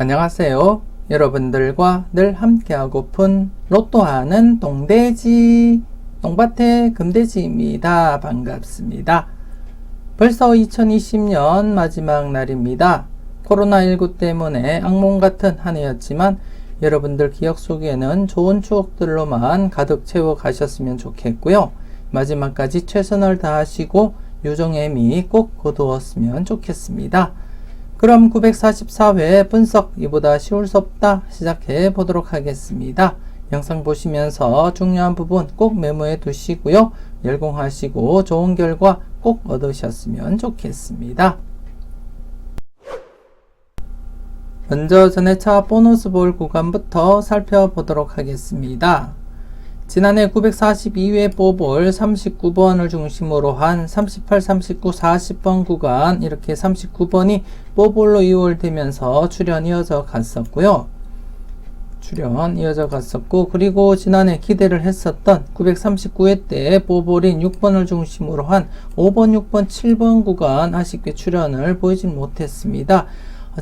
안녕하세요. 여러분들과 늘 함께하고픈 로또하는 똥돼지, 똥밭의 금돼지입니다. 반갑습니다. 벌써 2020년 마지막 날입니다. 코로나19 때문에 악몽 같은 한 해였지만 여러분들 기억 속에는 좋은 추억들로만 가득 채워 가셨으면 좋겠고요. 마지막까지 최선을 다하시고 유종의 미 꼭 거두었으면 좋겠습니다. 그럼 944회 분석 이보다 쉬울 수 없다 시작해 보도록 하겠습니다. 영상 보시면서 중요한 부분 꼭 메모해 두시고요. 열공하시고 좋은 결과 꼭 얻으셨으면 좋겠습니다. 먼저 전회차 보너스 볼 구간부터 살펴보도록 하겠습니다. 지난해 942회 뽑을 39번을 중심으로 한 38, 39, 40번 구간 이렇게 39번이 뽑을로 이월되면서 출현 이어져 갔었고요. 그리고 지난해 기대를 했었던 939회 때 뽑을인 6번을 중심으로 한 5번, 6번, 7번 구간 아쉽게 출현을 보이진 못했습니다.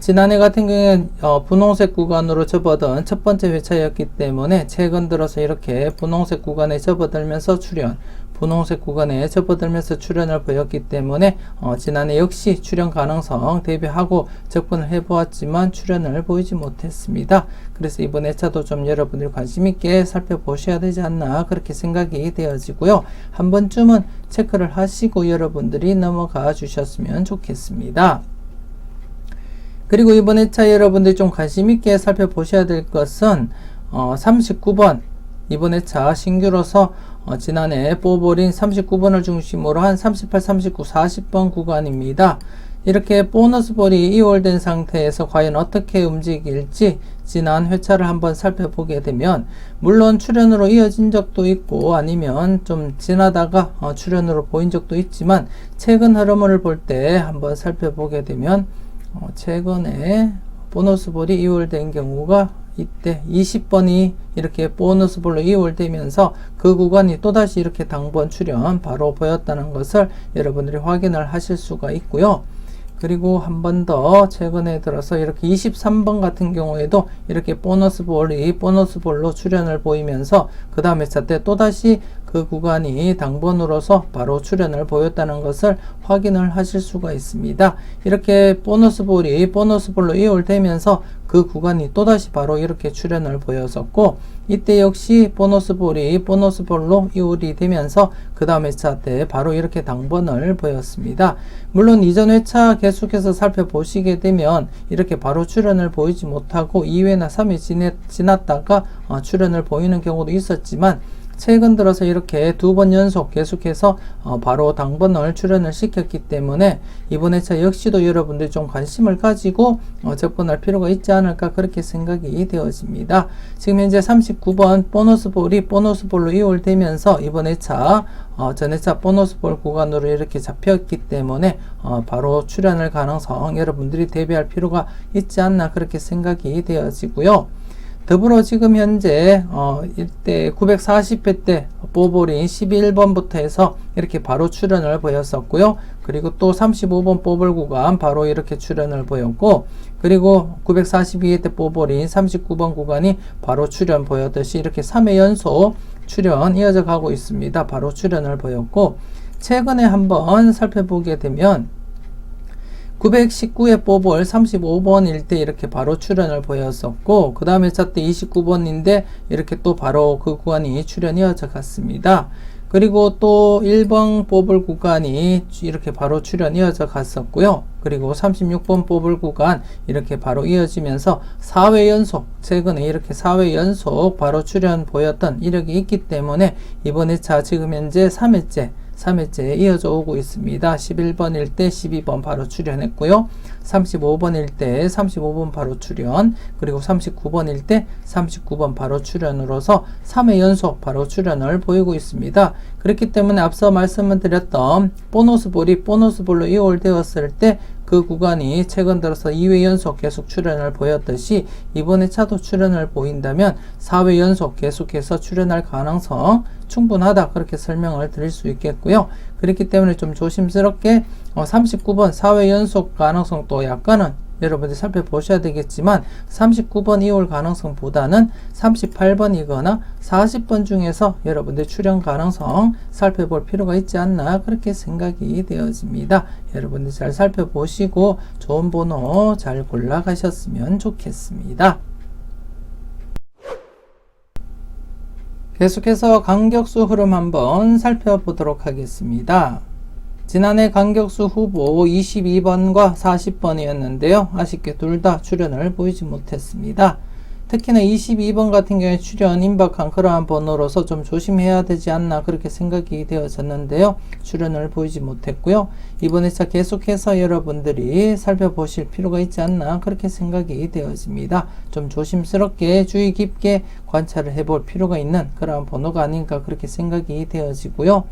지난해 같은 경우에는 분홍색 구간으로 접어든 첫 번째 회차였기 때문에 최근 들어서 이렇게 분홍색 구간에 접어들면서 분홍색 구간에 접어들면서 출현을 보였기 때문에 지난해 역시 출현 가능성 대비하고 접근을 해보았지만 출현을 보이지 못했습니다. 그래서 이번 회차도 좀 여러분들이 관심있게 살펴보셔야 되지 않나 그렇게 생각이 되어지고요. 한 번쯤은 체크를 하시고 여러분들이 넘어가 주셨으면 좋겠습니다. 그리고 이번 회차 여러분들이 좀 관심있게 살펴보셔야 될 것은 39번 이번 회차 신규로서 지난해 뽑을인 39번을 중심으로 한 38, 39, 40번 구간입니다. 이렇게 보너스 볼이 이월된 상태에서 과연 어떻게 움직일지 지난 회차를 한번 살펴보게 되면 물론 출현으로 이어진 적도 있고 아니면 좀 지나다가 출현으로 보인 적도 있지만 최근 흐름을 볼 때 한번 살펴보게 되면 최근에 보너스 볼이 이월된 경우가 이때 20번이 이렇게 보너스 볼로 이월되면서 그 구간이 또다시 이렇게 당번 출현 바로 보였다는 것을 여러분들이 확인을 하실 수가 있고요. 그리고 한 번 더 최근에 들어서 이렇게 23번 같은 경우에도 이렇게 보너스 볼로 출현을 보이면서 그 다음 회차 때 또다시 그 구간이 당번으로서 바로 출현을 보였다는 것을 확인을 하실 수가 있습니다. 이렇게 보너스 볼로 이월되면서 그 구간이 또다시 바로 이렇게 출현을 보였었고 이때 역시 보너스 볼로 이월이 되면서 그 다음 회차 때 바로 이렇게 당번을 보였습니다. 물론 이전 회차 계속해서 살펴보시게 되면 이렇게 바로 출현을 보이지 못하고 2회나 3회 지났다가 출현을 보이는 경우도 있었지만 최근 들어서 이렇게 두 번 연속 계속해서 바로 당번을 출현을 시켰기 때문에 이번 회차 역시도 여러분들이 좀 관심을 가지고 접근할 필요가 있지 않을까 그렇게 생각이 되어집니다. 지금 현재 39번 보너스 볼로 이월되면서 이번 회차 전 회차 보너스 볼 구간으로 이렇게 잡혔기 때문에 바로 출현할 가능성 여러분들이 대비할 필요가 있지 않나 그렇게 생각이 되어지고요. 더불어 지금 현재 이때 940회 때 뽑을인 11번부터 해서 이렇게 바로 출현을 보였었고요. 그리고 또 35번 뽑을 구간 바로 이렇게 출현을 보였고 그리고 942회 때 뽑을인 39번 구간이 바로 출현 보였듯이 이렇게 3회 연속 출현 이어져 가고 있습니다. 바로 출현을 보였고 최근에 한번 살펴보게 되면 919회 뽑을 35번일 때 이렇게 바로 출현을 보였었고 그 다음에 회차 때 29번인데 이렇게 또 바로 그 구간이 출현이 이어져 갔습니다. 그리고 또 1번 뽑을 구간이 이렇게 바로 출현 이어져 갔었고요. 그리고 36번 뽑을 구간 이렇게 바로 이어지면서 4회 연속 최근에 이렇게 4회 연속 바로 출현 보였던 이력이 있기 때문에 이번 회차 지금 현재 3회째 이어져 오고 있습니다. 11번일 때 12번 바로 출현했고요. 35번일 때 35번 바로 출현, 그리고 39번일 때 39번 바로 출현으로서 3회 연속 바로 출현을 보이고 있습니다. 그렇기 때문에 앞서 말씀을 드렸던 보너스 볼로 이월되었을 때 그 구간이 최근 들어서 2회 연속 계속 출현을 보였듯이 이번 회차도 출현을 보인다면 4회 연속 계속해서 출현할 가능성 충분하다, 그렇게 설명을 드릴 수 있겠고요. 그렇기 때문에 좀 조심스럽게 39번 4회 연속 가능성도 약간은 여러분들이 살펴보셔야 되겠지만 39번이 올 가능성보다는 38번이거나 40번 중에서 여러분들 출연 가능성 살펴볼 필요가 있지 않나 그렇게 생각이 되어집니다. 여러분들 잘 살펴보시고 좋은 번호 잘 골라가셨으면 좋겠습니다. 계속해서 강격수 흐름 한번 살펴보도록 하겠습니다. 지난해 강격수 후보 22번과 40번이었는데요. 아쉽게 둘 다 출연을 보이지 못했습니다. 특히나 22번 같은 경우에 출연 임박한 그러한 번호로서 좀 조심해야 되지 않나 그렇게 생각이 되어졌는데요. 출연을 보이지 못했고요. 이번 회차 계속해서 여러분들이 살펴보실 필요가 있지 않나 그렇게 생각이 되어집니다. 좀 조심스럽게 주의 깊게 관찰을 해볼 필요가 있는 그러한 번호가 아닌가 그렇게 생각이 되어지고요.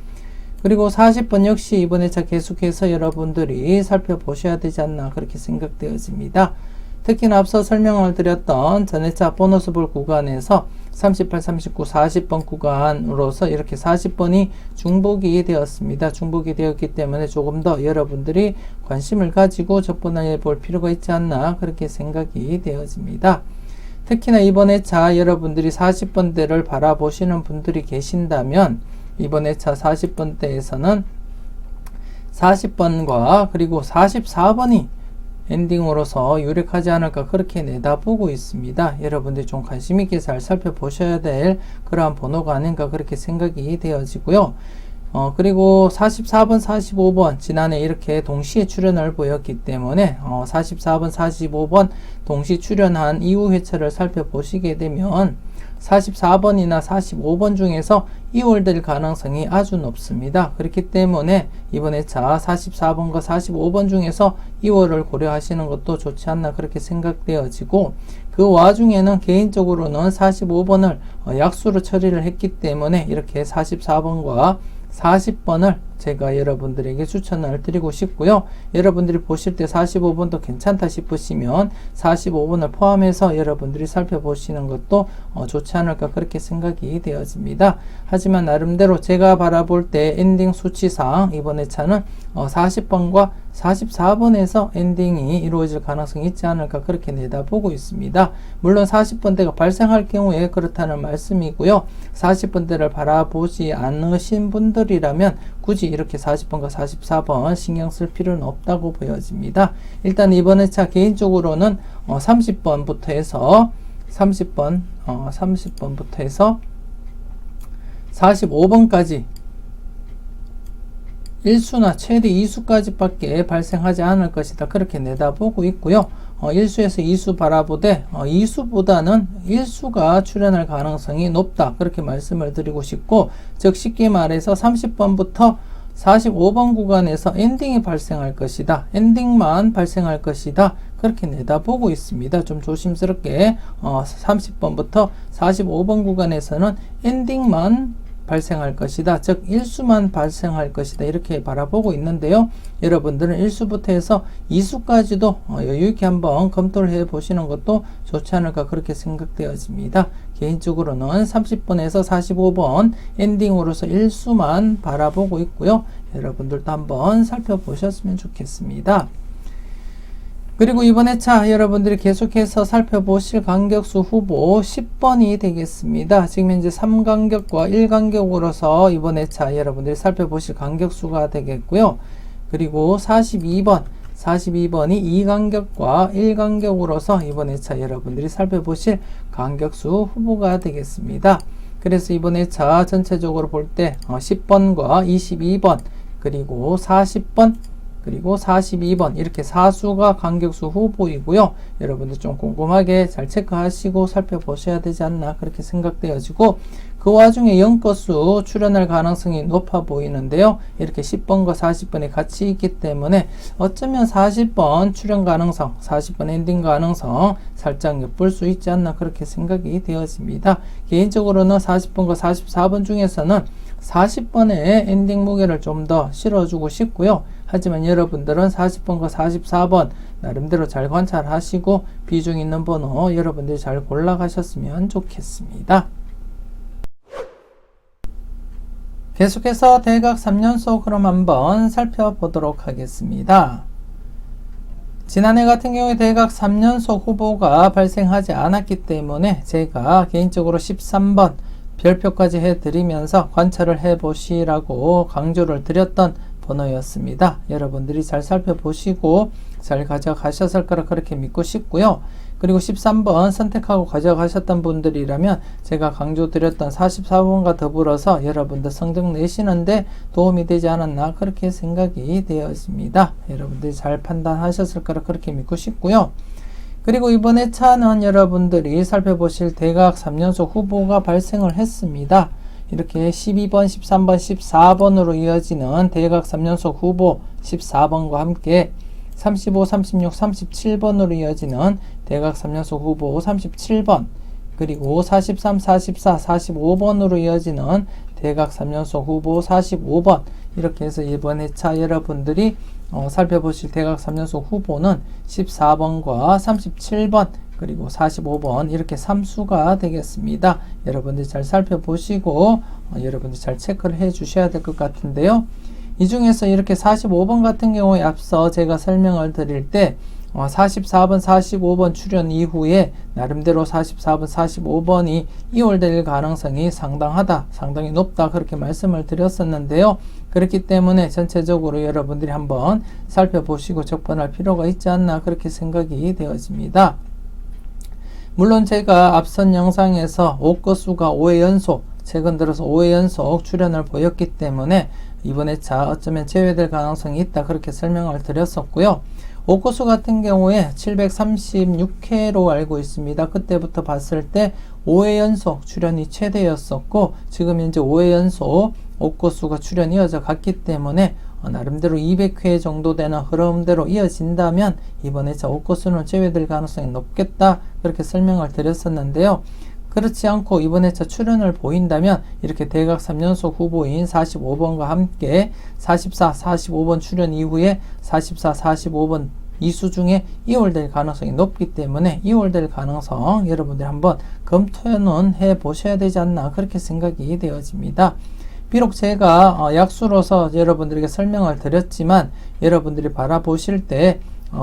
그리고 40번 역시 이번 회차 계속해서 여러분들이 살펴보셔야 되지 않나 그렇게 생각되어집니다. 특히나 앞서 설명을 드렸던 전회차 보너스 볼 구간에서 38, 39, 40번 구간으로서 이렇게 40번이 중복이 되었습니다. 중복이 되었기 때문에 조금 더 여러분들이 관심을 가지고 접근해 볼 필요가 있지 않나 그렇게 생각이 되어집니다. 특히나 이번 회차 여러분들이 40번대를 바라보시는 분들이 계신다면 이번 회차 40번대에서는 40번과 그리고 44번이 엔딩으로서 유력하지 않을까 그렇게 내다보고 있습니다. 여러분들이 좀 관심 있게 잘 살펴보셔야 될 그러한 번호가 아닌가 그렇게 생각이 되어지고요. 그리고 44번, 45번 지난해 이렇게 동시에 출연을 보였기 때문에 44번, 45번 동시 출연한 이후 회차를 살펴보시게 되면 44번이나 45번 중에서 2월 될 가능성이 아주 높습니다. 그렇기 때문에 이번 회차 44번과 45번 중에서 2월을 고려하시는 것도 좋지 않나 그렇게 생각되어지고 그 와중에는 개인적으로는 45번을 약수로 처리를 했기 때문에 이렇게 44번과 40번을 제가 여러분들에게 추천을 드리고 싶고요. 여러분들이 보실 때 45번도 괜찮다 싶으시면 45번을 포함해서 여러분들이 살펴보시는 것도 좋지 않을까 그렇게 생각이 되어집니다. 하지만 나름대로 제가 바라볼 때 엔딩 수치상 이번 회차는 40번과 44번에서 엔딩이 이루어질 가능성이 있지 않을까 그렇게 내다보고 있습니다. 물론 40번대가 발생할 경우에 그렇다는 말씀이고요. 40번대를 바라보지 않으신 분들이라면 굳이 이렇게 40번과 44번 신경 쓸 필요는 없다고 보여집니다. 일단 이번 회차 개인적으로는 30번부터 해서 30번부터 해서 45번까지 1수나 최대 2수까지 밖에 발생하지 않을 것이다 그렇게 내다보고 있고요. 1수에서 2수 바라보되 2수보다는 1수가 출현할 가능성이 높다 그렇게 말씀을 드리고 싶고, 즉 쉽게 말해서 30번부터 45번 구간에서 엔딩이 발생할 것이다, 엔딩만 발생할 것이다 그렇게 내다보고 있습니다. 좀 조심스럽게 30번부터 45번 구간에서는 엔딩만 발생할 것이다, 즉 1수만 발생할 것이다 이렇게 바라보고 있는데요. 여러분들은 1수부터 해서 2수까지도 여유있게 한번 검토를 해 보시는 것도 좋지 않을까 그렇게 생각되어집니다. 개인적으로는 30번에서 45번 엔딩으로서 1수만 바라보고 있고요. 여러분들도 한번 살펴보셨으면 좋겠습니다. 그리고 이번 회차 여러분들이 계속해서 살펴보실 간격수 후보 10번이 되겠습니다. 지금 현재 3간격과 1간격으로서 이번 회차 여러분들이 살펴보실 간격수가 되겠고요. 그리고 42번이 2간격과 1간격으로서 이번 회차 여러분들이 살펴보실 간격수 후보가 되겠습니다. 그래서 이번 회차 전체적으로 볼 때 10번과 22번 그리고 40번 그리고 42번 이렇게 4수가 간격수 후보이고요. 여러분들 좀 꼼꼼하게 잘 체크하시고 살펴보셔야 되지 않나 그렇게 생각되어지고, 그 와중에 0건수 출현할 가능성이 높아 보이는데요. 이렇게 10번과 40번이 같이 있기 때문에 어쩌면 40번 출현 가능성, 40번 엔딩 가능성 살짝 엿볼 수 있지 않나 그렇게 생각이 되어집니다. 개인적으로는 40번과 44번 중에서는 40번의 엔딩 무게를 좀 더 실어주고 싶고요. 하지만 여러분들은 40번과 44번 나름대로 잘 관찰하시고 비중 있는 번호 여러분들이 잘 골라가셨으면 좋겠습니다. 계속해서 대각 3연속 흐름 한번 살펴보도록 하겠습니다. 지난해 같은 경우에 대각 3연속 후보가 발생하지 않았기 때문에 제가 개인적으로 13번 별표까지 해드리면서 관찰을 해보시라고 강조를 드렸던 번호였습니다. 여러분들이 잘 살펴보시고 잘 가져가셨을 거라 그렇게 믿고 싶고요. 그리고 13번 선택하고 가져가셨던 분들이라면 제가 강조드렸던 44번과 더불어서 여러분들 성적 내시는데 도움이 되지 않았나 그렇게 생각이 되었습니다. 여러분들이 잘 판단하셨을 거라 그렇게 믿고 싶고요. 그리고 이번 회차는 여러분들이 살펴보실 대각 3연속 후보가 발생을 했습니다. 이렇게 12번, 13번, 14번으로 이어지는 대각 3연속 후보 14번과 함께 35, 36, 37번으로 이어지는 대각 3연속 후보 37번, 그리고 43, 44, 45번으로 이어지는 대각 3연속 후보 45번, 이렇게 해서 이번 회차 여러분들이 살펴보실 대각 3연속 후보는 14번과 37번 그리고 45번 이렇게 3수가 되겠습니다. 여러분들이 잘 살펴보시고 여러분들이 잘 체크를 해 주셔야 될 것 같은데요. 이 중에서 이렇게 45번 같은 경우에 앞서 제가 설명을 드릴 때 44번, 45번 출연 이후에 나름대로 44번, 45번이 이월될 가능성이 상당하다, 상당히 높다 그렇게 말씀을 드렸었는데요. 그렇기 때문에 전체적으로 여러분들이 한번 살펴보시고 접근할 필요가 있지 않나 그렇게 생각이 되어집니다. 물론 제가 앞선 영상에서 옷거수가 5회 연속, 최근 들어서 5회 연속 출연을 보였기 때문에 이번 회차 어쩌면 제외될 가능성이 있다 그렇게 설명을 드렸었고요. 옷거수 같은 경우에 736회로 알고 있습니다. 그때부터 봤을 때 5회 연속 출연이 최대였었고 지금 현재 5회 연속 옷거수가 출연이 이어져 갔기 때문에 나름대로 200회 정도 되는 흐름대로 이어진다면 이번 회차 옷거수는 제외될 가능성이 높겠다 그렇게 설명을 드렸었는데요. 그렇지 않고 이번 회차 출연을 보인다면 이렇게 대각 3연속 후보인 45번과 함께 44, 45번 출연 이후에 44, 45번 이수 중에 이월될 가능성이 높기 때문에 이월될 가능성 여러분들 한번 검토는 해 보셔야 되지 않나 그렇게 생각이 되어집니다. 비록 제가 약수로서 여러분들에게 설명을 드렸지만 여러분들이 바라보실 때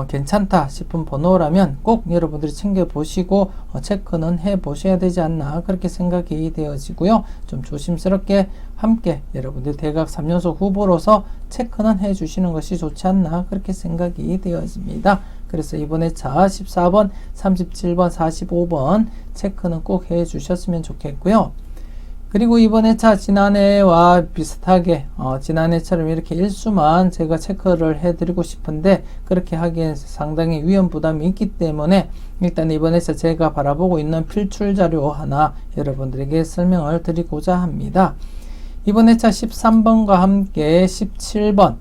괜찮다 싶은 번호라면 꼭 여러분들이 챙겨보시고 체크는 해보셔야 되지 않나 그렇게 생각이 되어지고요. 좀 조심스럽게 함께 여러분들 대각 3연속 후보로서 체크는 해주시는 것이 좋지 않나 그렇게 생각이 되어집니다. 그래서 이번 회차 14번, 37번, 45번 체크는 꼭 해주셨으면 좋겠고요. 그리고 이번 회차 지난해와 비슷하게 지난해처럼 이렇게 일수만 제가 체크를 해드리고 싶은데 그렇게 하기엔 상당히 위험 부담이 있기 때문에 일단 이번 회차 제가 바라보고 있는 필출 자료 하나 여러분들에게 설명을 드리고자 합니다. 이번 회차 13번과 함께 17번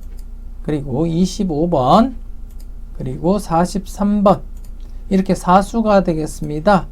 그리고 25번 그리고 43번 이렇게 4수가 되겠습니다.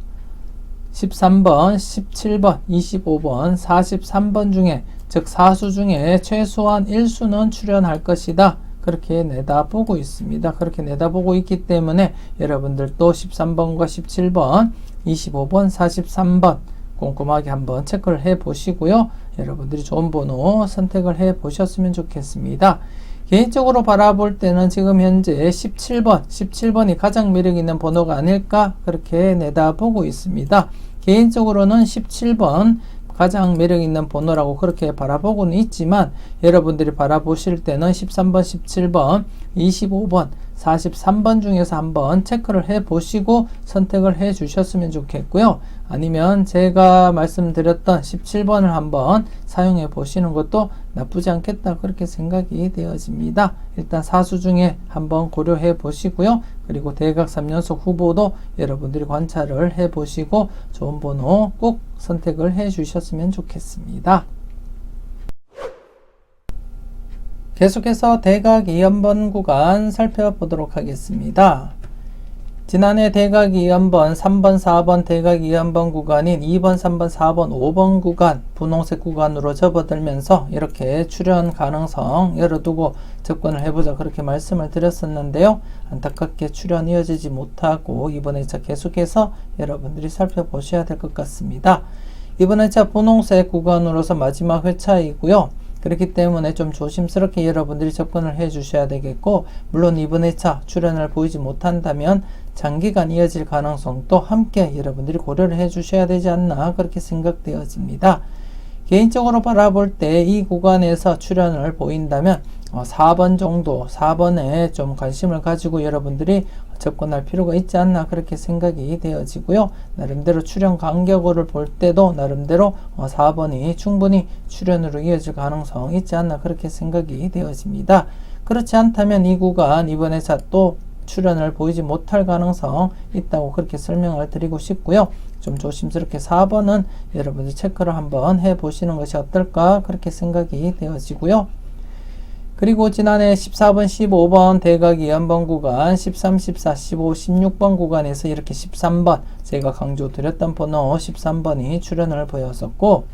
13번, 17번, 25번, 43번 중에 즉 4수 중에 최소한 1수는 출연할 것이다. 그렇게 내다보고 있습니다. 그렇게 내다보고 있기 때문에 여러분들도 13번과 17번, 25번, 43번 꼼꼼하게 한번 체크를 해 보시고요. 여러분들이 좋은 번호 선택을 해 보셨으면 좋겠습니다. 개인적으로 바라볼 때는 지금 현재 17번이 가장 매력 있는 번호가 아닐까 그렇게 내다보고 있습니다. 개인적으로는 17번 가장 매력 있는 번호라고 그렇게 바라보고는 있지만 여러분들이 바라보실 때는 13번, 17번, 25번, 43번 중에서 한번 체크를 해 보시고 선택을 해 주셨으면 좋겠고요. 아니면 제가 말씀드렸던 17번을 한번 사용해 보시는 것도 나쁘지 않겠다 그렇게 생각이 되어집니다. 일단 4수 중에 한번 고려해 보시고요. 그리고 대각 3연속 후보도 여러분들이 관찰을 해 보시고 좋은 번호 꼭 선택을 해 주셨으면 좋겠습니다. 계속해서 대각 2연번 구간 살펴보도록 하겠습니다. 지난해 대각 2연번 3번, 4번 대각 2연번 구간인 2번, 3번, 4번, 5번 구간 분홍색 구간으로 접어들면서 이렇게 출연 가능성 열어두고 접근을 해보자 그렇게 말씀을 드렸었는데요. 안타깝게 출연 이어지지 못하고 이번 회차 계속해서 여러분들이 살펴보셔야 될 것 같습니다. 이번 회차 분홍색 구간으로서 마지막 회차이고요. 그렇기 때문에 좀 조심스럽게 여러분들이 접근을 해 주셔야 되겠고, 물론 이번 회차 출연을 보이지 못한다면 장기간 이어질 가능성도 함께 여러분들이 고려를 해 주셔야 되지 않나 그렇게 생각되어집니다. 개인적으로 바라볼 때 이 구간에서 출연을 보인다면 4번 정도, 4번에 좀 관심을 가지고 여러분들이 접근할 필요가 있지 않나 그렇게 생각이 되어지고요. 나름대로 출연 간격을 볼 때도 나름대로 4번이 충분히 출연으로 이어질 가능성이 있지 않나 그렇게 생각이 되어집니다. 그렇지 않다면 이 구간 이번 회차 또 출연을 보이지 못할 가능성 있다고 그렇게 설명을 드리고 싶고요. 좀 조심스럽게 4번은 여러분들 체크를 한번 해 보시는 것이 어떨까 그렇게 생각이 되어지고요. 그리고 지난해 14번, 15번 대각 2연번 구간, 13, 14, 15, 16번 구간에서 이렇게 13번, 제가 강조 드렸던 번호 13번이 출연을 보였었고,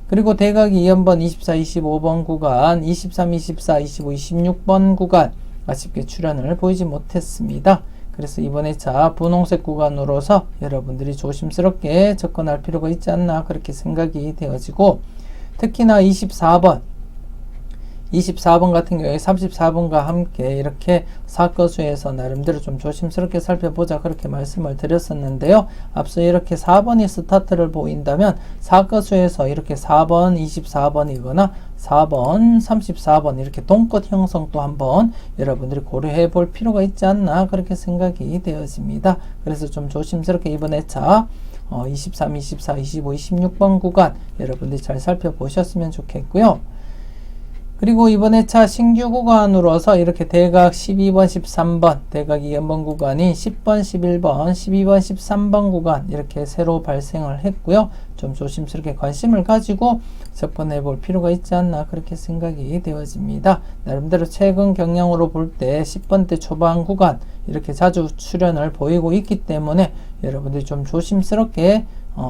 그리고 대각 2연번 24, 25번 구간, 23, 24, 25, 26번 구간 아쉽게 출연을 보이지 못했습니다. 그래서 이번 회차 분홍색 구간으로서 여러분들이 조심스럽게 접근할 필요가 있지 않나 그렇게 생각이 되어지고, 특히나 24번 같은 경우에 34번과 함께 이렇게 사커수에서 나름대로 좀 조심스럽게 살펴보자 그렇게 말씀을 드렸었는데요. 앞서 이렇게 4번이 스타트를 보인다면 사커수에서 이렇게 4번, 24번이거나 4번, 34번 이렇게 동끝 형성도 한번 여러분들이 고려해 볼 필요가 있지 않나 그렇게 생각이 되어집니다. 그래서 좀 조심스럽게 이번 회차 23, 24, 25, 26번 구간 여러분들이 잘 살펴보셨으면 좋겠고요. 그리고 이번 회차 신규 구간으로서 이렇게 대각 12번, 13번, 대각 2연번 구간이 10번, 11번, 12번, 13번 구간 이렇게 새로 발생을 했고요. 좀 조심스럽게 관심을 가지고 접근해 볼 필요가 있지 않나 그렇게 생각이 되어집니다. 나름대로 최근 경향으로 볼 때 10번대 초반 구간 이렇게 자주 출현을 보이고 있기 때문에 여러분들이 좀 조심스럽게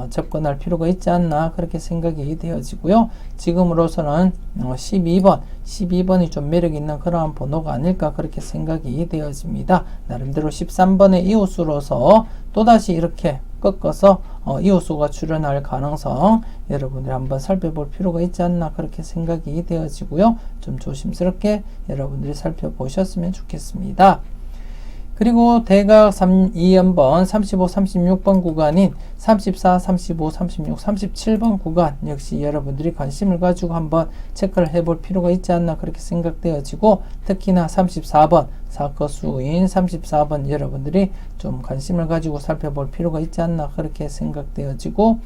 접근할 필요가 있지 않나 그렇게 생각이 되어지고요. 지금으로서는 12번이 좀 매력 있는 그러한 번호가 아닐까 그렇게 생각이 되어집니다. 나름대로 13번의 이웃수로서 또다시 이렇게 꺾어서 이웃수가 출현할 가능성 여러분들이 한번 살펴볼 필요가 있지 않나 그렇게 생각이 되어지고요. 좀 조심스럽게 여러분들이 살펴보셨으면 좋겠습니다. 그리고 대각 2연번 35, 36번 구간인 34, 35, 36, 37번 구간 역시 여러분들이 관심을 가지고 한번 체크를 해볼 필요가 있지 않나 그렇게 생각되어지고, 특히나 34번 사커수인 34번 여러분들이 좀 관심을 가지고 살펴볼 필요가 있지 않나 그렇게 생각되어지고,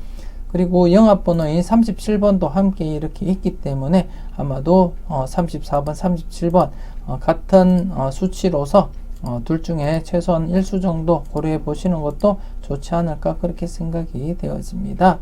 그리고 영합번호인 37번도 함께 이렇게 있기 때문에 아마도 34번, 37번 같은 수치로서 둘 중에 최소한 1수 정도 고려해 보시는 것도 좋지 않을까 그렇게 생각이 되어집니다.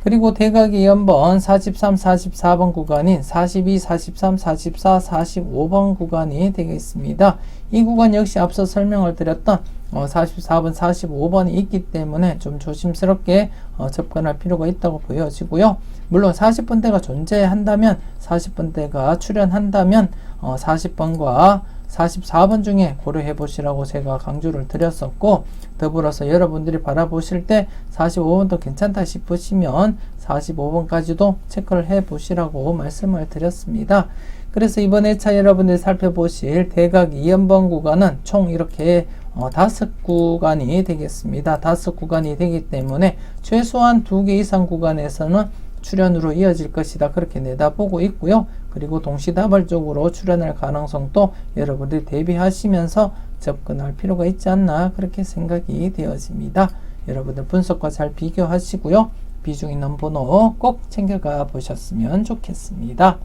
그리고 대각 2연번 43, 44번 구간인 42, 43, 44, 45번 구간이 되겠습니다. 이 구간 역시 앞서 설명을 드렸던 44번, 45번이 있기 때문에 좀 조심스럽게 접근할 필요가 있다고 보여지고요. 물론 40번대가 존재한다면 40번대가 출현한다면 40번과 44번 중에 고려해 보시라고 제가 강조를 드렸었고, 더불어서 여러분들이 바라보실 때 45번도 괜찮다 싶으시면 45번까지도 체크를 해 보시라고 말씀을 드렸습니다. 그래서 이번 회차 여러분들이 살펴보실 대각 2연번 구간은 총 이렇게 5구간이 되겠습니다. 5구간이 되기 때문에 최소한 2개 이상 구간에서는 출현으로 이어질 것이다 그렇게 내다보고 있고요. 그리고 동시다발적으로 출현할 가능성도 여러분들이 대비하시면서 접근할 필요가 있지 않나 그렇게 생각이 되어집니다. 여러분들 분석과 잘 비교하시고요. 비중 있는 번호 꼭 챙겨가 보셨으면 좋겠습니다.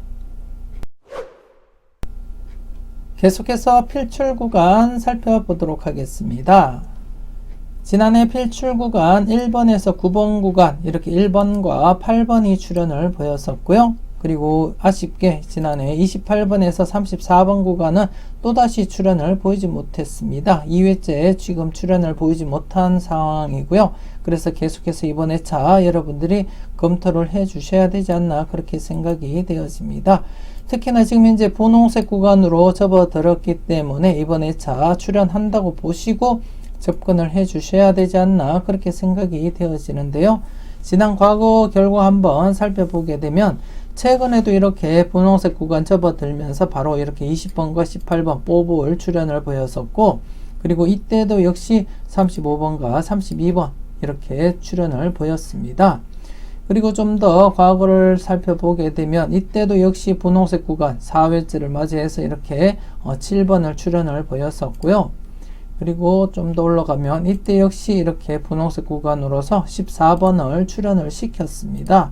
계속해서 필출 구간 살펴보도록 하겠습니다. 지난해 필출 구간 1번에서 9번 구간 이렇게 1번과 8번이 출현을 보였었고요. 그리고 아쉽게 지난해 28번에서 34번 구간은 또다시 출현을 보이지 못했습니다. 2회째 지금 출현을 보이지 못한 상황이고요. 그래서 계속해서 이번 회차 여러분들이 검토를 해 주셔야 되지 않나 그렇게 생각이 되어집니다. 특히나 지금 현재 분홍색 구간으로 접어들었기 때문에 이번 회차 출현한다고 보시고 접근을 해 주셔야 되지 않나 그렇게 생각이 되어지는데요. 지난 과거 결과 한번 살펴보게 되면 최근에도 이렇게 분홍색 구간 접어들면서 바로 이렇게 20번과 18번 뽀볼 출현을 보였었고, 그리고 이때도 역시 35번과 32번 이렇게 출현을 보였습니다. 그리고 좀 더 과거를 살펴보게 되면 이때도 역시 분홍색 구간 4회째를 맞이해서 이렇게 7번을 출현을 보였었고요. 그리고 좀 더 올라가면 이때 역시 이렇게 분홍색 구간으로서 14번을 출현을 시켰습니다.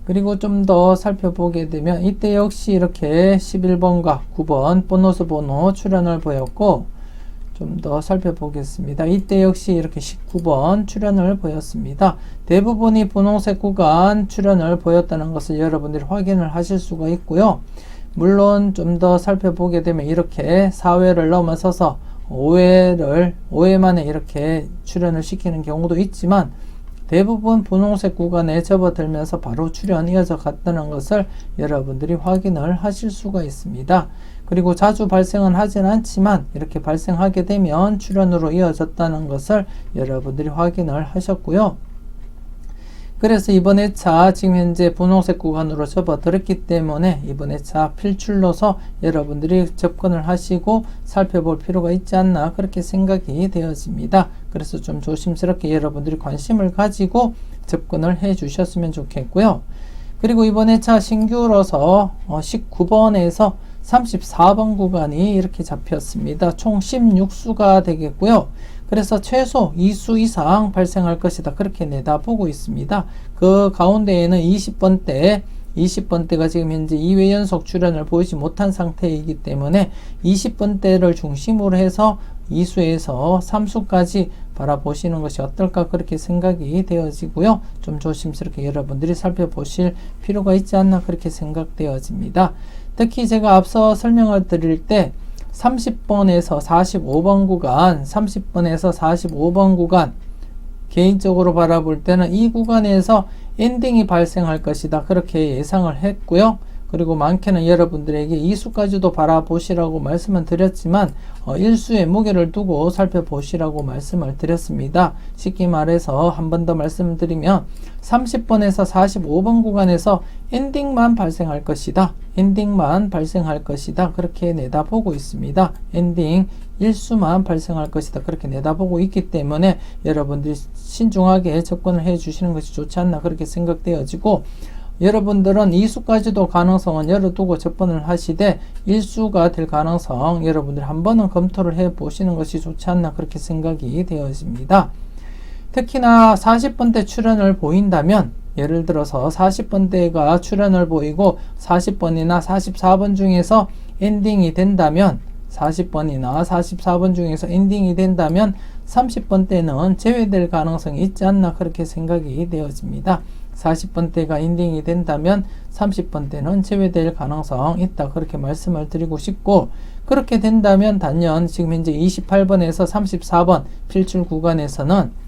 그리고 좀 더 살펴보게 되면 이때 역시 이렇게 11번과 9번 보너스 번호 출현을 보였고, 좀 더 살펴보겠습니다. 이때 역시 이렇게 19번 출현을 보였습니다. 대부분이 분홍색 구간 출현을 보였다는 것을 여러분들이 확인을 하실 수가 있고요. 물론 좀 더 살펴보게 되면 이렇게 4회를 넘어서서 5회 만에 이렇게 출현을 시키는 경우도 있지만, 대부분 분홍색 구간에 접어들면서 바로 출현이 이어져 갔다는 것을 여러분들이 확인을 하실 수가 있습니다. 그리고 자주 발생은 하진 않지만 이렇게 발생하게 되면 출현으로 이어졌다는 것을 여러분들이 확인을 하셨고요. 그래서 이번 회차 지금 현재 분홍색 구간으로 접어들었기 때문에 이번 회차 필출로서 여러분들이 접근을 하시고 살펴볼 필요가 있지 않나 그렇게 생각이 되어집니다. 그래서 좀 조심스럽게 여러분들이 관심을 가지고 접근을 해 주셨으면 좋겠고요. 그리고 이번 회차 신규로서 19번에서 34번 구간이 이렇게 잡혔습니다. 총 16수가 되겠고요. 그래서 최소 2수 이상 발생할 것이다 그렇게 내다보고 있습니다. 그 가운데에는 20번대가 지금 현재 2회 연속 출현을 보이지 못한 상태이기 때문에 20번대를 중심으로 해서 2수에서 3수까지 바라보시는 것이 어떨까 그렇게 생각이 되어지고요. 좀 조심스럽게 여러분들이 살펴보실 필요가 있지 않나 그렇게 생각되어집니다. 특히 제가 앞서 설명을 드릴 때 30번에서 45번 구간, 30번에서 45번 구간 개인적으로 바라볼 때는 이 구간에서 엔딩이 발생할 것이다 그렇게 예상을 했고요. 그리고 많게는 여러분들에게 2수까지도 바라보시라고 말씀을 드렸지만 1수의 무게를 두고 살펴보시라고 말씀을 드렸습니다. 쉽게 말해서 한 번 더 말씀드리면 30번에서 45번 구간에서 엔딩만 발생할 것이다. 엔딩만 발생할 것이다. 그렇게 내다보고 있습니다. 엔딩 1수만 발생할 것이다. 그렇게 내다보고 있기 때문에 여러분들이 신중하게 접근을 해 주시는 것이 좋지 않나 그렇게 생각되어지고, 여러분들은 2수까지도 가능성은 열어두고 접근을 하시되 1수가 될 가능성 여러분들이 한 번은 검토를 해 보시는 것이 좋지 않나 그렇게 생각이 되어집니다. 특히나 40번대 출현을 보인다면, 예를 들어서 40번대가 출현을 보이고 40번이나 44번 중에서 엔딩이 된다면, 40번이나 44번 중에서 엔딩이 된다면 30번대는 제외될 가능성이 있지 않나 그렇게 생각이 되어집니다. 40번대가 엔딩이 된다면 30번대는 제외될 가능성 있다 그렇게 말씀을 드리고 싶고, 그렇게 된다면 단연 지금 현재 28번에서 34번 필출 구간에서는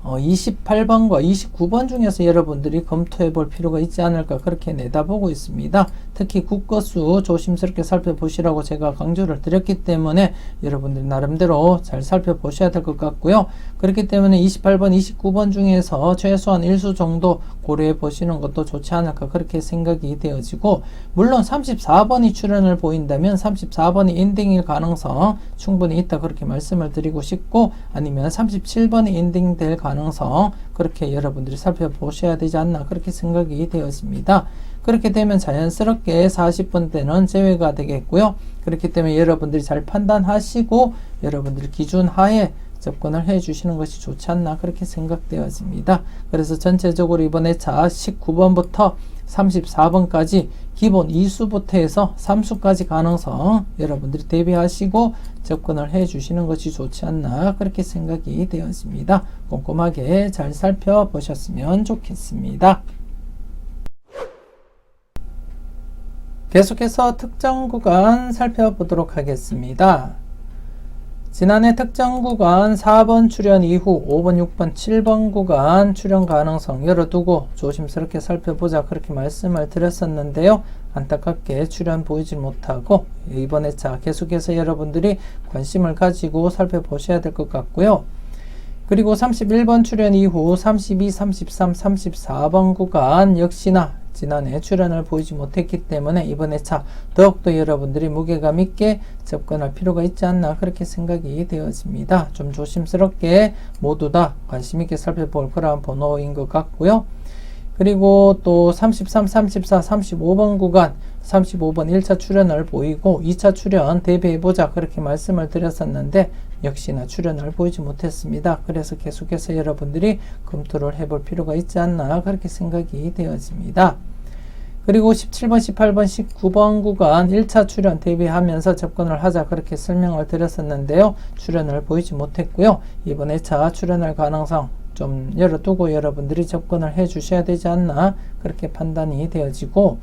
28번과 29번 중에서 여러분들이 검토해 볼 필요가 있지 않을까 그렇게 내다보고 있습니다. 특히 국거수 조심스럽게 살펴보시라고 제가 강조를 드렸기 때문에 여러분들 나름대로 잘 살펴보셔야 될 것 같고요. 그렇기 때문에 28번, 29번 중에서 최소한 1수 정도 고려해 보시는 것도 좋지 않을까 그렇게 생각이 되어지고, 물론 34번이 출현을 보인다면 34번이 엔딩일 가능성 충분히 있다 그렇게 말씀을 드리고 싶고, 아니면 37번이 엔딩 될 가능성 그렇게 여러분들이 살펴보셔야 되지 않나 그렇게 생각이 되어집니다. 그렇게 되면 자연스럽게 40번대는 제외가 되겠고요. 그렇기 때문에 여러분들이 잘 판단하시고 여러분들이 기준 하에 접근을 해 주시는 것이 좋지 않나 그렇게 생각되어집니다. 그래서 전체적으로 이번 회차 19번부터 34번까지 기본 2수부터 해서 3수까지 가능성 여러분들이 대비하시고 접근을 해 주시는 것이 좋지 않나 그렇게 생각이 되어집니다. 꼼꼼하게 잘 살펴보셨으면 좋겠습니다. 계속해서 특정 구간 살펴보도록 하겠습니다. 지난해 특정 구간 4번 출현 이후 5번, 6번, 7번 구간 출현 가능성 열어두고 조심스럽게 살펴보자 그렇게 말씀을 드렸었는데요. 안타깝게 출현 보이지 못하고 이번 회차 계속해서 여러분들이 관심을 가지고 살펴보셔야 될 것 같고요. 그리고 31번 출연 이후 32, 33, 34번 구간 역시나 지난해 출연을 보이지 못했기 때문에 이번 회차 더욱더 여러분들이 무게감 있게 접근할 필요가 있지 않나 그렇게 생각이 되어집니다. 좀 조심스럽게 모두 다 관심 있게 살펴볼 그러한 번호인 것 같고요. 그리고 또 33, 34, 35번 구간 35번 1차 출연을 보이고 2차 출연 대비해보자 그렇게 말씀을 드렸었는데 역시나 출연을 보이지 못했습니다. 그래서 계속해서 여러분들이 검토를 해볼 필요가 있지 않나 그렇게 생각이 되어집니다. 그리고 17번, 18번, 19번 구간 1차 출연 대비하면서 접근을 하자 그렇게 설명을 드렸었는데요. 출연을 보이지 못했고요. 이번 2차 출연할 가능성 좀 열어두고 여러분들이 접근을 해 주셔야 되지 않나 그렇게 판단이 되어지고,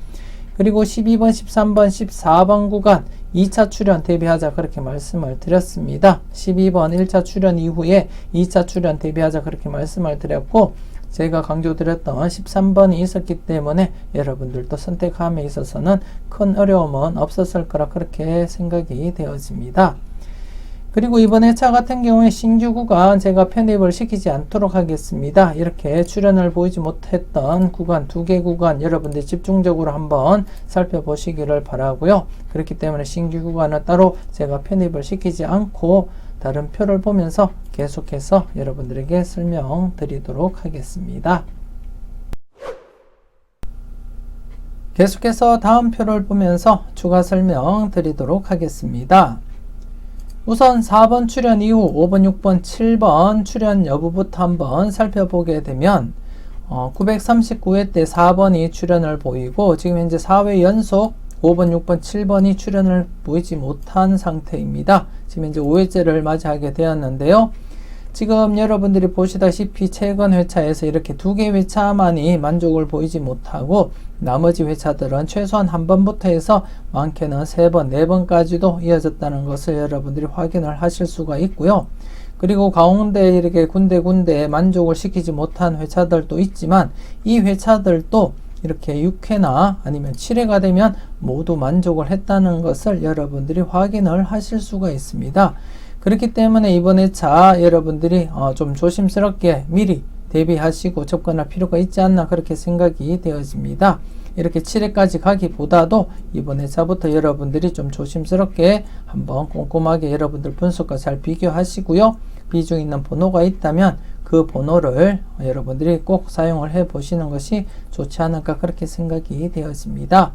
그리고 12번, 13번, 14번 구간 2차 출연 대비하자 그렇게 말씀을 드렸습니다. 12번 1차 출연 이후에 2차 출연 대비하자 그렇게 말씀을 드렸고, 제가 강조드렸던 13번이 있었기 때문에 여러분들도 선택함에 있어서는 큰 어려움은 없었을 거라 그렇게 생각이 되어집니다. 그리고 이번 회차 같은 경우에 신규 구간 제가 편입을 시키지 않도록 하겠습니다. 이렇게 출연을 보이지 못했던 구간 2개 구간 여러분들 집중적으로 한번 살펴보시기를 바라고요. 그렇기 때문에 신규 구간은 따로 제가 편입을 시키지 않고 다른 표를 보면서 계속해서 여러분들에게 설명드리도록 하겠습니다. 계속해서 다음 표를 보면서 추가 설명 드리도록 하겠습니다. 우선 4번 출연 이후 5번, 6번, 7번 출연 여부부터 한번 살펴보게 되면 939회 때 4번이 출연을 보이고 지금 현재 4회 연속 5번, 6번, 7번이 출연을 보이지 못한 상태입니다. 지금 현재 5회째를 맞이하게 되었는데요. 지금 여러분들이 보시다시피 최근 회차에서 이렇게 2개 회차만이 만족을 보이지 못하고 나머지 회차들은 최소한 한 번부터 해서 많게는 3번, 4번까지도 이어졌다는 것을 여러분들이 확인을 하실 수가 있고요. 그리고 가운데 이렇게 군데군데 만족을 시키지 못한 회차들도 있지만 이 회차들도 이렇게 6회나 아니면 7회가 되면 모두 만족을 했다는 것을 여러분들이 확인을 하실 수가 있습니다. 그렇기 때문에 이번 회차 여러분들이 좀 조심스럽게 미리 대비하시고 접근할 필요가 있지 않나 그렇게 생각이 되어집니다. 이렇게 7회까지 가기보다도 이번 회차부터 여러분들이 좀 조심스럽게 한번 꼼꼼하게 여러분들 분석과 잘 비교하시고요. 비중 있는 번호가 있다면 그 번호를 여러분들이 꼭 사용을 해 보시는 것이 좋지 않을까 그렇게 생각이 되어집니다.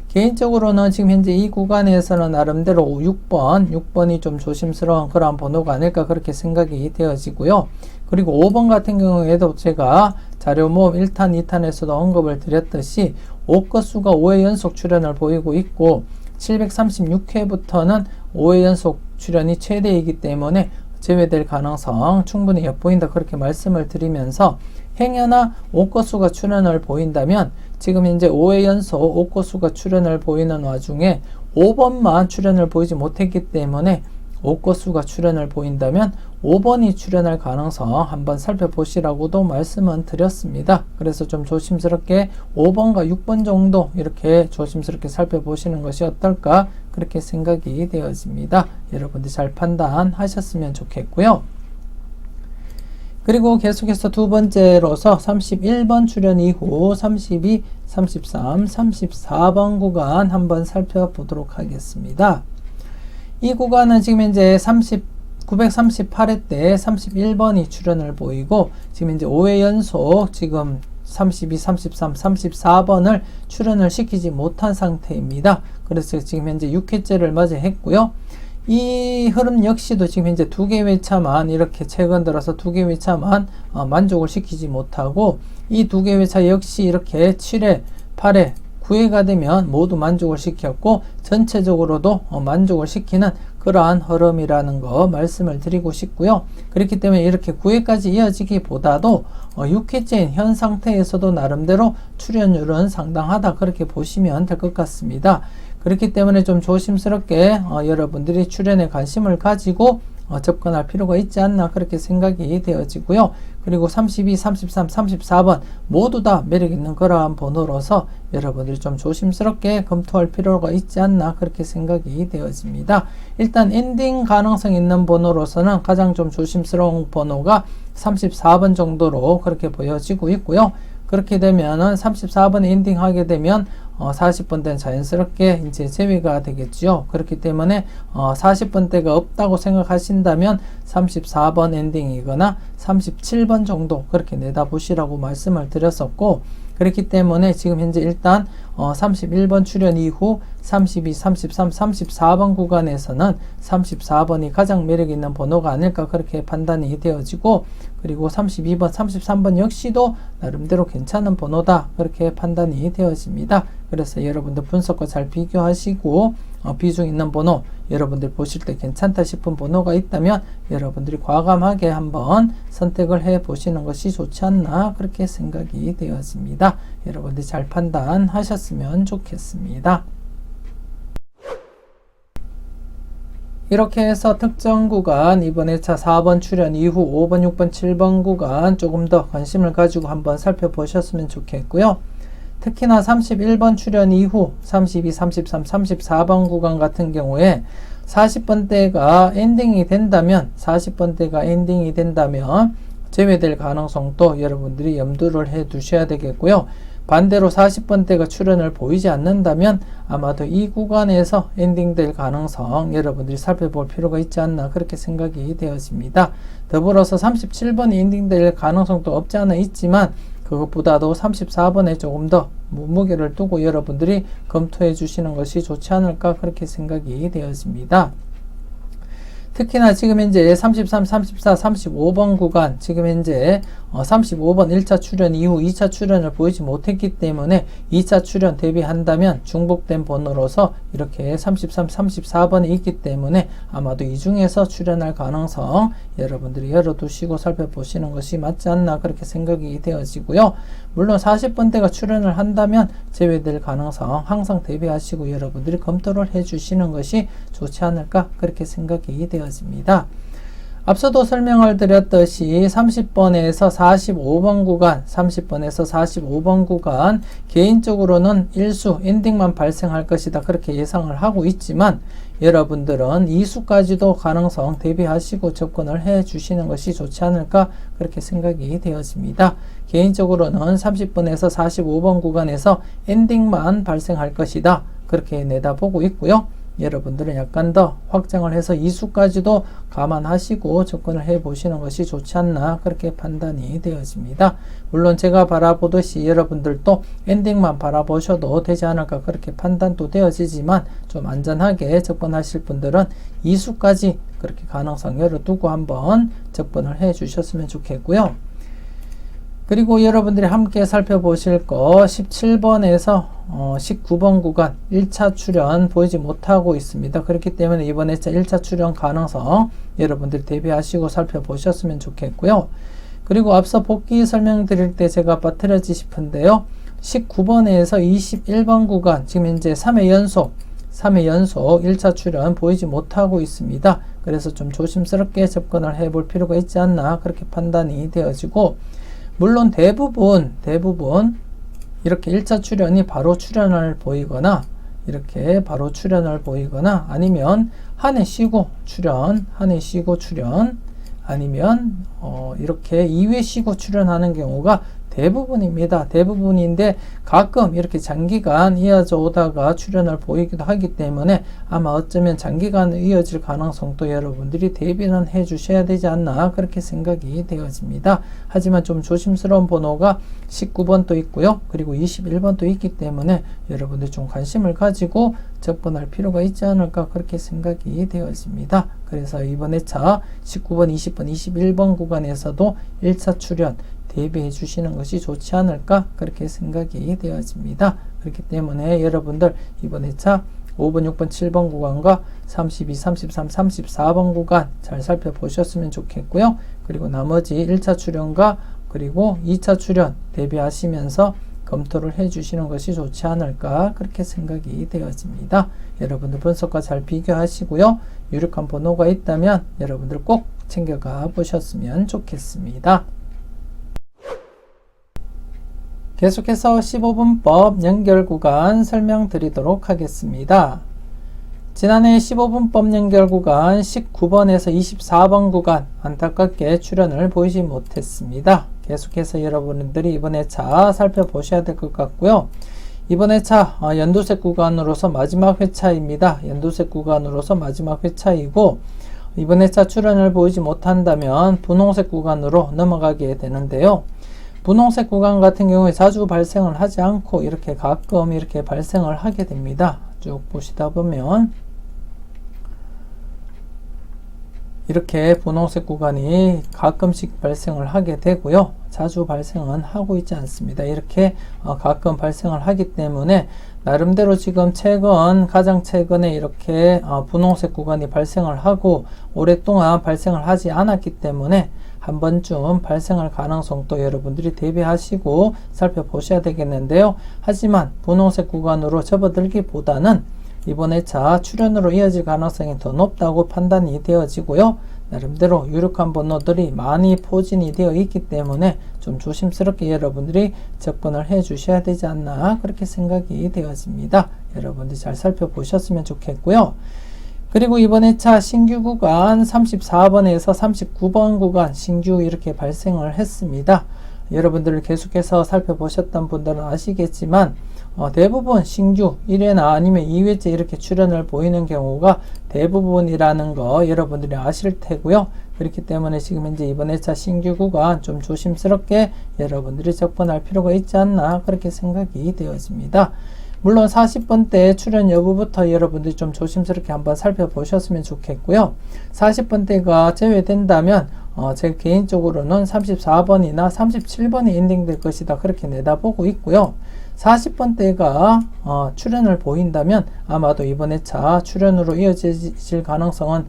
개인적으로는 지금 현재 이 구간에서는 나름대로 6번이 좀 조심스러운 그러한 번호가 아닐까 그렇게 생각이 되어지고요. 그리고 5번 같은 경우에도 제가 자료 모음 1탄, 2탄에서도 언급을 드렸듯이 5건수가 5회 연속 출연을 보이고 있고 736회부터는 5회 연속 출연이 최대이기 때문에 제외될 가능성 충분히 엿보인다 그렇게 말씀을 드리면서 행여나 5건수가 출연을 보인다면 지금 현재 5회 연속 5건수가 출연을 보이는 와중에 5번만 출연을 보이지 못했기 때문에 5건수가 출연을 보인다면 5번이 출연할 가능성 한번 살펴보시라고도 말씀은 드렸습니다. 그래서 좀 조심스럽게 5번과 6번 정도 이렇게 조심스럽게 살펴보시는 것이 어떨까 그렇게 생각이 되어집니다. 여러분들 잘 판단하셨으면 좋겠고요. 그리고 계속해서 두 번째로서 31번 출연 이후 32, 33, 34번 구간 한번 살펴보도록 하겠습니다. 이 구간은 지금 현재 938회 때 31번이 출연을 보이고 지금 현재 5회 연속 지금 32, 33, 34번을 출연을 시키지 못한 상태입니다. 그래서 지금 현재 6회째를 맞이했고요. 이 흐름 역시도 지금 현재 2개 회차만 이렇게 최근 들어서 2개 회차만 만족을 시키지 못하고 이 2개 회차 역시 이렇게 7회, 8회, 9회가 되면 모두 만족을 시켰고 전체적으로도 만족을 시키는 그러한 흐름이라는 거 말씀을 드리고 싶고요. 그렇기 때문에 이렇게 9회까지 이어지기보다도 6회째인 현 상태에서도 나름대로 출연율은 상당하다 그렇게 보시면 될 것 같습니다. 그렇기 때문에 좀 조심스럽게 여러분들이 출연에 관심을 가지고 접근할 필요가 있지 않나 그렇게 생각이 되어지고요. 그리고 32, 33, 34번 모두 다 매력 있는 그러한 번호로서 여러분들이 좀 조심스럽게 검토할 필요가 있지 않나 그렇게 생각이 되어집니다. 일단 엔딩 가능성 있는 번호로서는 가장 좀 조심스러운 번호가 34번 정도로 그렇게 보여지고 있고요. 그렇게 되면은 34번 엔딩 하게 되면 40번대는 자연스럽게 이제 제외가 되겠죠. 그렇기 때문에 40번대가 없다고 생각하신다면 34번 엔딩이거나 37번 정도 그렇게 내다보시라고 말씀을 드렸었고, 그렇기 때문에 지금 현재 일단 31번 출현 이후 32, 33, 34번 구간에서는 34번이 가장 매력 있는 번호가 아닐까 그렇게 판단이 되어지고, 그리고 32번, 33번 역시도 나름대로 괜찮은 번호다 그렇게 판단이 되어집니다. 그래서 여러분들 분석과 잘 비교하시고 비중 있는 번호, 여러분들 보실 때 괜찮다 싶은 번호가 있다면 여러분들이 과감하게 한번 선택을 해 보시는 것이 좋지 않나 그렇게 생각이 되어집니다. 여러분들 잘 판단하셨으면 좋겠습니다. 이렇게 해서 특정 구간, 이번 회차 4번 출현 이후 5번, 6번, 7번 구간 조금 더 관심을 가지고 한번 살펴보셨으면 좋겠고요. 특히나 31번 출현 이후 32, 33, 34번 구간 같은 경우에 40번대가 엔딩이 된다면 제외될 가능성도 여러분들이 염두를 해 두셔야 되겠고요. 반대로 40번대가 출현을 보이지 않는다면 아마도 이 구간에서 엔딩될 가능성 여러분들이 살펴볼 필요가 있지 않나 그렇게 생각이 되어집니다. 더불어서 37번이 엔딩될 가능성도 없지 않아 있지만 그것보다도 34번에 조금 더 무게를 두고 여러분들이 검토해 주시는 것이 좋지 않을까 그렇게 생각이 되어집니다. 특히나 지금 현재 33, 34, 35번 구간, 지금 현재 35번 1차 출현 이후 2차 출현을 보이지 못했기 때문에 2차 출현 대비한다면 중복된 번호로서 이렇게 33, 34번이 있기 때문에 아마도 이 중에서 출현할 가능성 여러분들이 열어두시고 살펴보시는 것이 맞지 않나 그렇게 생각이 되어지고요. 물론 40번대가 출현을 한다면 제외될 가능성 항상 대비하시고 여러분들이 검토를 해주시는 것이 좋지 않을까 그렇게 생각이 되어집니다. 앞서도 설명을 드렸듯이 30번에서 45번 구간, 30번에서 45번 구간 개인적으로는 일수 엔딩만 발생할 것이다 그렇게 예상을 하고 있지만 여러분들은 이수까지도 가능성 대비하시고 접근을 해 주시는 것이 좋지 않을까 그렇게 생각이 되어집니다. 개인적으로는 30번에서 45번 구간에서 엔딩만 발생할 것이다 그렇게 내다보고 있고요. 여러분들은 약간 더 확장을 해서 이수까지도 감안하시고 접근을 해 보시는 것이 좋지 않나 그렇게 판단이 되어집니다. 물론 제가 바라보듯이 여러분들도 엔딩만 바라보셔도 되지 않을까 그렇게 판단도 되어지지만 좀 안전하게 접근하실 분들은 이수까지 그렇게 가능성 열어두고 한번 접근을 해 주셨으면 좋겠고요. 그리고 여러분들이 함께 살펴보실 거 17번에서 19번 구간 1차 출현 보이지 못하고 있습니다. 그렇기 때문에 이번에 1차 출현 가능성 여러분들이 대비하시고 살펴보셨으면 좋겠고요. 그리고 앞서 복귀 설명드릴 때 제가 빠뜨려지 싶은데요. 19번에서 21번 구간 지금 현재 3회 연속 1차 출현 보이지 못하고 있습니다. 그래서 좀 조심스럽게 접근을 해볼 필요가 있지 않나 그렇게 판단이 되어지고, 물론 대부분 이렇게 1차 출현이 바로 출현을 보이거나 이렇게 바로 출현을 보이거나 아니면 한 해 쉬고 출현 아니면 이렇게 2회 쉬고 출현하는 경우가 대부분인데 가끔 이렇게 장기간 이어져 오다가 출현을 보이기도 하기 때문에 아마 어쩌면 장기간 이어질 가능성도 여러분들이 대비는 해 주셔야 되지 않나 그렇게 생각이 되어집니다. 하지만 좀 조심스러운 번호가 19번도 있고요. 그리고 21번도 있기 때문에 여러분들 좀 관심을 가지고 접근할 필요가 있지 않을까 그렇게 생각이 되어집니다. 그래서 이번 회차 19번, 20번, 21번 구간에서도 1차 출현 대비해 주시는 것이 좋지 않을까 그렇게 생각이 되어집니다. 그렇기 때문에 여러분들 이번 회차 5번, 6번, 7번 구간과 32, 33, 34번 구간 잘 살펴보셨으면 좋겠고요. 그리고 나머지 1차 출현과 그리고 2차 출현 대비하시면서 검토를 해 주시는 것이 좋지 않을까 그렇게 생각이 되어집니다. 여러분들 분석과 잘 비교하시고요. 유력한 번호가 있다면 여러분들 꼭 챙겨가 보셨으면 좋겠습니다. 계속해서 15분법 연결 구간 설명드리도록 하겠습니다. 지난해 15분법 연결 구간 19번에서 24번 구간 안타깝게 출연을 보이지 못했습니다. 계속해서 여러분들이 이번 회차 살펴보셔야 될 것 같고요. 이번 회차 연두색 구간으로서 마지막 회차입니다. 연두색 구간으로서 마지막 회차이고 이번 회차 출연을 보이지 못한다면 분홍색 구간으로 넘어가게 되는데요. 분홍색 구간 같은 경우에 자주 발생을 하지 않고 이렇게 가끔 이렇게 발생을 하게 됩니다. 쭉 보시다 보면 이렇게 분홍색 구간이 가끔씩 발생을 하게 되고요. 자주 발생은 하고 있지 않습니다. 이렇게 가끔 발생을 하기 때문에 나름대로 지금 가장 최근에 이렇게 분홍색 구간이 발생을 하고 오랫동안 발생을 하지 않았기 때문에 한 번쯤 발생할 가능성도 여러분들이 대비하시고 살펴보셔야 되겠는데요. 하지만 분홍색 구간으로 접어들기보다는 이번 회차 출연으로 이어질 가능성이 더 높다고 판단이 되어지고요. 나름대로 유력한 번호들이 많이 포진이 되어 있기 때문에 좀 조심스럽게 여러분들이 접근을 해 주셔야 되지 않나 그렇게 생각이 되어집니다. 여러분들이 잘 살펴보셨으면 좋겠고요. 그리고 이번 회차 신규 구간 34번에서 39번 구간 신규 이렇게 발생을 했습니다. 여러분들 계속해서 살펴보셨던 분들은 아시겠지만 대부분 신규 1회나 아니면 2회째 이렇게 출연을 보이는 경우가 대부분이라는 거 여러분들이 아실 테고요. 그렇기 때문에 지금 현재 이번 회차 신규 구간 좀 조심스럽게 여러분들이 접근할 필요가 있지 않나 그렇게 생각이 되어집니다. 물론 40번대 출연 여부부터 여러분들이 좀 조심스럽게 한번 살펴보셨으면 좋겠고요. 40번대가 제외된다면 제 개인적으로는 34번이나 37번이 엔딩될 것이다 그렇게 내다보고 있고요. 40번대가 출연을 보인다면 아마도 이번 회차 출연으로 이어질 가능성은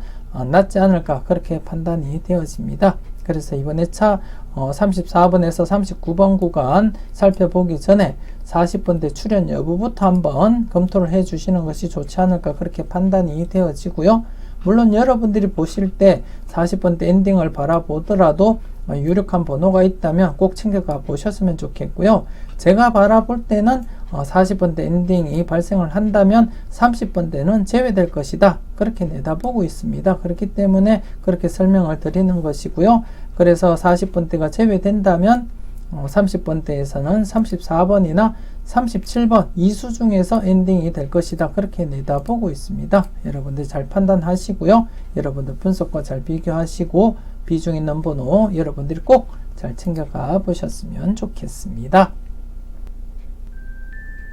낮지 않을까 그렇게 판단이 되어집니다. 그래서 이번 회차 34번에서 39번 구간 살펴보기 전에 40번대 출연 여부부터 한번 검토를 해 주시는 것이 좋지 않을까 그렇게 판단이 되어지고요. 물론 여러분들이 보실 때 40번대 엔딩을 바라보더라도 유력한 번호가 있다면 꼭 챙겨가 보셨으면 좋겠고요. 제가 바라볼 때는 40번대 엔딩이 발생을 한다면 30번대는 제외될 것이다 그렇게 내다보고 있습니다. 그렇기 때문에 그렇게 설명을 드리는 것이고요. 그래서 40번대가 제외된다면 30번대에서는 34번이나 37번 이수 중에서 엔딩이 될 것이다 그렇게 내다보고 있습니다. 여러분들 잘 판단하시고요. 여러분들 분석과 잘 비교하시고 비중 있는 번호 여러분들이 꼭 잘 챙겨가 보셨으면 좋겠습니다.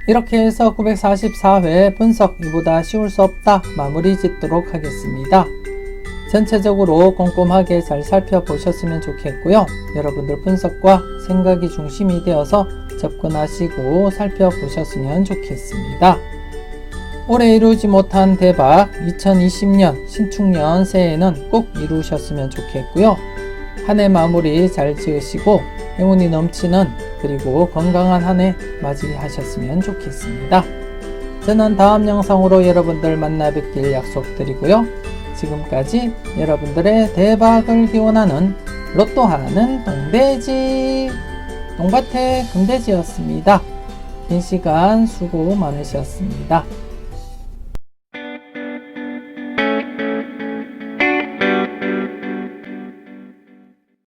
이렇게 해서 944회 분석 이보다 쉬울 수 없다 마무리 짓도록 하겠습니다. 전체적으로 꼼꼼하게 잘 살펴보셨으면 좋겠고요. 여러분들 분석과 생각이 중심이 되어서 접근하시고 살펴보셨으면 좋겠습니다. 올해 이루지 못한 대박 2020년 신축년 새해에는 꼭 이루셨으면 좋겠고요. 한 해 마무리 잘 지으시고 행운이 넘치는 그리고 건강한 한 해 맞이하셨으면 좋겠습니다. 저는 다음 영상으로 여러분들 만나 뵙길 약속드리고요. 지금까지 여러분들의 대박을 기원하는 로또하는 동돼지 농밭의 금돼지였습니다. 긴 시간 수고 많으셨습니다.